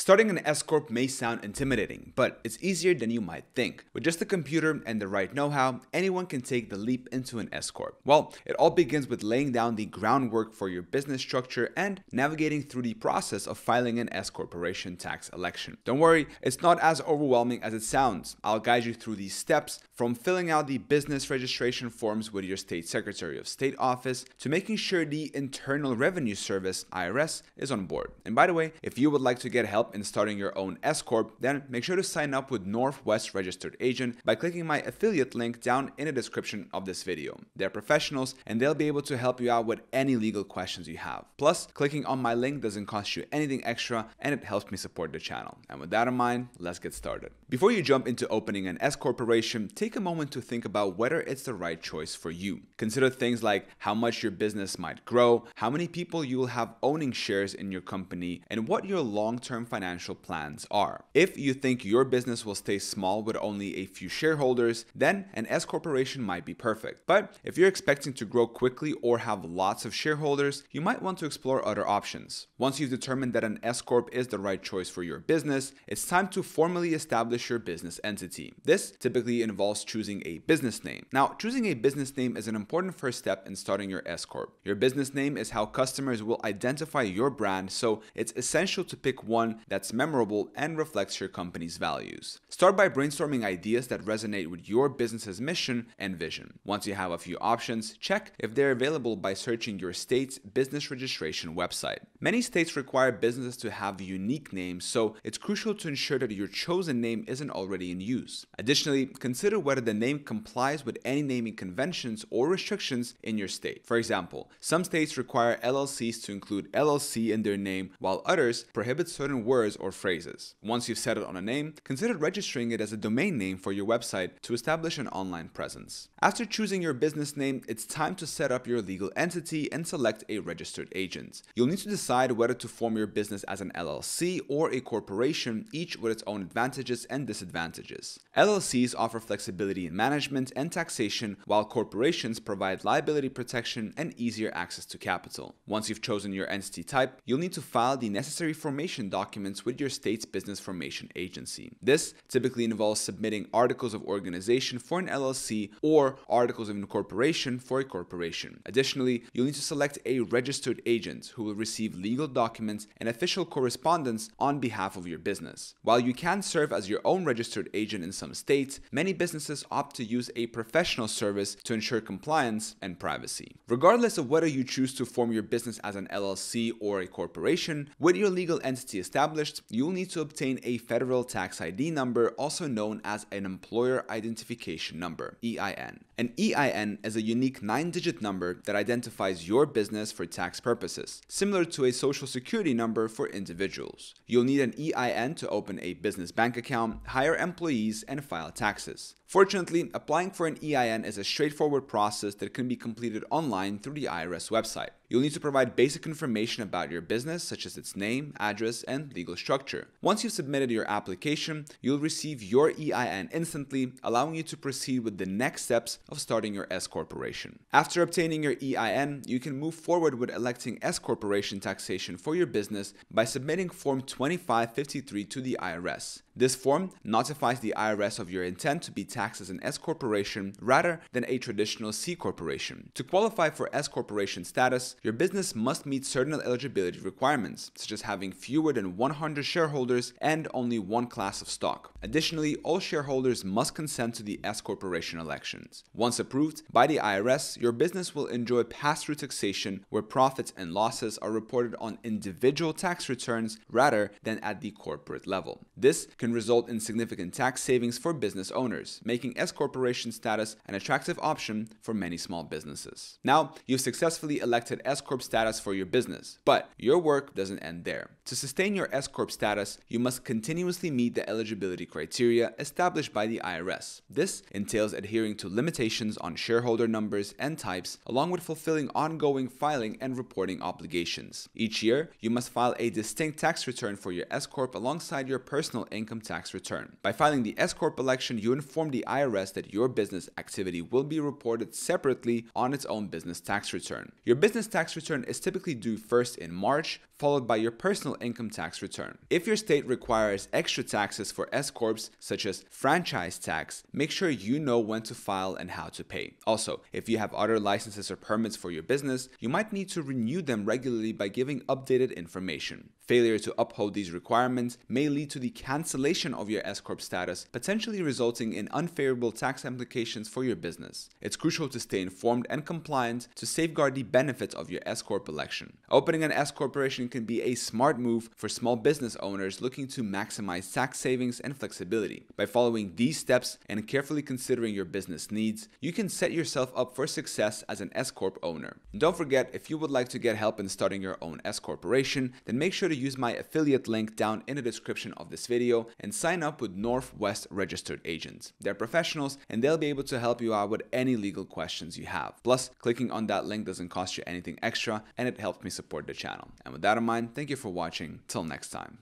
Starting an S Corp may sound intimidating, but it's easier than you might think. With just a computer and the right know-how, anyone can take the leap into an S Corp. Well, it all begins with laying down the groundwork for your business structure and navigating through the process of filing an S Corporation tax election. Don't worry, it's not as overwhelming as it sounds. I'll guide you through these steps, from filling out the business registration forms with your state Secretary of State office to making sure the Internal Revenue Service, IRS, is on board. And by the way, if you would like to get help in starting your own S Corp, then make sure to sign up with Northwest Registered Agent by clicking my affiliate link down in the description of this video. They're professionals and they'll be able to help you out with any legal questions you have. Plus, clicking on my link doesn't cost you anything extra and it helps me support the channel. And with that in mind, let's get started. Before you jump into opening an S Corporation, take a moment to think about whether it's the right choice for you. Consider things like how much your business might grow, how many people you will have owning shares in your company, and what your long-term financial plans are. If you think your business will stay small with only a few shareholders, then an S Corporation might be perfect. But if you're expecting to grow quickly or have lots of shareholders, you might want to explore other options. Once you've determined that an S Corp is the right choice for your business, it's time to formally establish your business entity. This typically involves choosing a business name. Now, choosing a business name is an important first step in starting your S Corp. Your business name is how customers will identify your brand, so it's essential to pick one that's memorable and reflects your company's values. Start by brainstorming ideas that resonate with your business's mission and vision. Once you have a few options, check if they're available by searching your state's business registration website. Many states require businesses to have unique names, so it's crucial to ensure that your chosen name isn't already in use. Additionally, consider whether the name complies with any naming conventions or restrictions in your state. For example, some states require LLCs to include LLC in their name, while others prohibit certain words or phrases. Once you've settled on a name, consider registering it as a domain name for your website to establish an online presence. After choosing your business name, it's time to set up your legal entity and select a registered agent. You'll need to decide whether to form your business as an LLC or a corporation, each with its own advantages and disadvantages. LLCs offer flexibility in management and taxation, while corporations provide liability protection and easier access to capital. Once you've chosen your entity type, you'll need to file the necessary formation documents with your state's business formation agency. This typically involves submitting articles of organization for an LLC or articles of incorporation for a corporation. Additionally, you'll need to select a registered agent who will receive legal documents and official correspondence on behalf of your business. While you can serve as your own registered agent in some states, many businesses opt to use a professional service to ensure compliance and privacy. Regardless of whether you choose to form your business as an LLC or a corporation, with your legal entity established, you'll need to obtain a federal tax ID number, also known as an Employer Identification Number, EIN. An EIN is a unique 9-digit number that identifies your business for tax purposes, similar to a social security number for individuals. You'll need an EIN to open a business bank account, hire employees, and file taxes. Fortunately, applying for an EIN is a straightforward process that can be completed online through the IRS website. You'll need to provide basic information about your business, such as its name, address, and legal structure. Once you've submitted your application, you'll receive your EIN instantly, allowing you to proceed with the next steps of starting your S Corporation. After obtaining your EIN, you can move forward with electing S Corporation taxation for your business by submitting Form 2553 to the IRS. This form notifies the IRS of your intent to be taxed as an S Corporation rather than a traditional C Corporation. To qualify for S Corporation status, your business must meet certain eligibility requirements, such as having fewer than 100 shareholders and only one class of stock. Additionally, all shareholders must consent to the S Corporation elections. Once approved by the IRS, your business will enjoy pass-through taxation where profits and losses are reported on individual tax returns rather than at the corporate level. This can result in significant tax savings for business owners, making S Corporation status an attractive option for many small businesses. Now, you've successfully elected S Corp status for your business, but your work doesn't end there. To sustain your S Corp status, you must continuously meet the eligibility criteria established by the IRS. This entails adhering to limitations on shareholder numbers and types, along with fulfilling ongoing filing and reporting obligations. Each year, you must file a distinct tax return for your S Corp alongside your personal income tax return. By filing the S Corp election, you inform the IRS that your business activity will be reported separately on its own business tax return. Your business tax return is typically due first in March, followed by your personal income tax return. If your state requires extra taxes for S Corps, such as franchise tax, make sure you know when to file and how to pay. Also, if you have other licenses or permits for your business, you might need to renew them regularly by giving updated information. Failure to uphold these requirements may lead to the cancellation of your S Corp status, potentially resulting in unfavorable tax implications for your business. It's crucial to stay informed and compliant to safeguard the benefits of your S Corp election. Opening an S Corporation can be a smart move for small business owners looking to maximize tax savings and flexibility. By following these steps and carefully considering your business needs, you can set yourself up for success as an S Corp owner. And don't forget, if you would like to get help in starting your own S Corporation, then make sure to use my affiliate link down in the description of this video and sign up with Northwest Registered Agents. They're professionals and they'll be able to help you out with any legal questions you have. Plus, clicking on that link doesn't cost you anything extra and it helps me support the channel. And with that in mind, thank you for watching. Till next time.